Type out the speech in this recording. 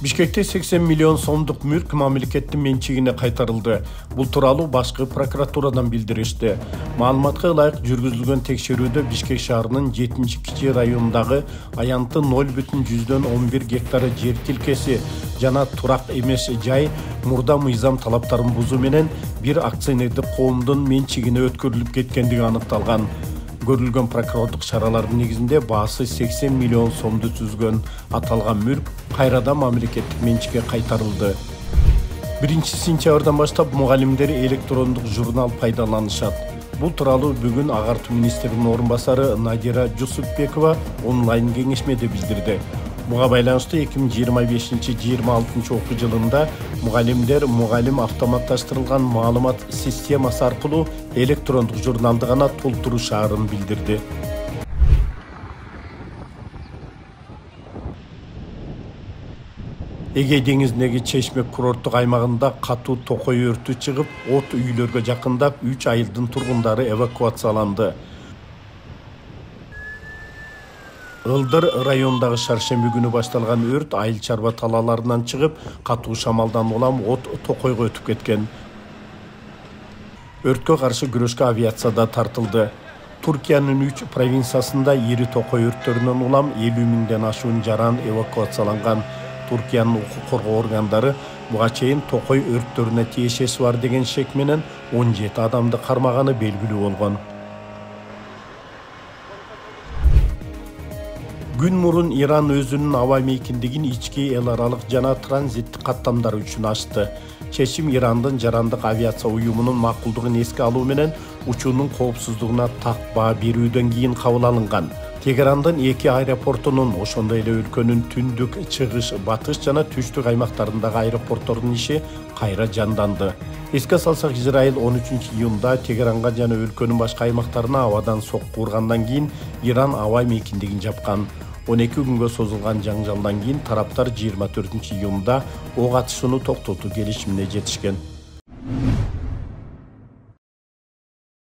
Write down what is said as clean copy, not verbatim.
Бишкекте 80 миллион сомдук мүлк мамлекеттин менчигине кайтарылды. Бул тууралуу башкы прокуратурадан билдиришти. Маалыматка ылайык жүргүзүлгөн текшерүүдө Бишкек шаарынын 7-кичи районундагы аянты 0,11 гектары жер тилкеси жана турак эмес жай мурда мыйзам талаптарын бузуу менен бир акционердик коомдун менчигине өткөрүлүп кеткендиги аныкталган. Көрүлгөн прокурорлук чаралардын негизинде баасы 80 миллион сомду түзгөн аталган мүлк кайрадан мамлекеттик менчикке кайтарылды. 1-сентябрдан баштап мугалимдер электрондук журнал пайдаланышат. Бул тууралуу бүгүн агартуу министринин орун басары Надира Жусупбекова онлайн кеңешмеде билдирди. Буга байланыштуу 2025-26 окуу жылында мугалимдер мугалим автоматташтырылган маалымат системасы аркылуу электрондук журналды гана толтурушаарын билдирди. Эге деңизиндеги Чечмек курорттук аймагында катуу токой өртү чыгып, от үйлөргө жакындап, 3 айылдын тургундары эвакуацияланды. Ылдыр райондагы шаршемби күнү башталган өрт айыл чарба талаларынан чыгып, катуу шамалдан улам от токойго өтүп кеткен. Өрткө каршы күрөшкө авиация да тартылды. Туркиянын 3 провинциясында ири токой өрттөрүнөн улам 50 миңден ашуун жаран эвакуацияланган. Туркиянын укук коргоо органдары буга чейин токой өрттөрүнө тиешеси бар деген шек менен 17 адамды кармаганы белгилүү болгон. Күн мурун Иран өзүнүн аба мейкиндигин ички эл аралык жана транзиттик каттамдар үчүн ачты. Чечим Ирандын жарандык авиация уюмунун макулдугун эске алуу менен учуунун коопсуздугуна так баа берүүдөн кийин кабыл алынган. Тегерандын 2 аэропортунун, ошондой эле өлкөнүн түндүк, чыгыш, батыш жана түштүк аймактарындагы аэропорттордун иши кайра жанданды. Эске салсак, Израиль 13 июнда Тегеранга жана өлкөнүн башка аймактарына абадан сокку ургандан кийин Иран аба мейкиндигин жапкан. 12 күнгө созулган жаңжалдан кийин тараптар 24 июнда ок атышууну токтотуу келишимине жетишкен.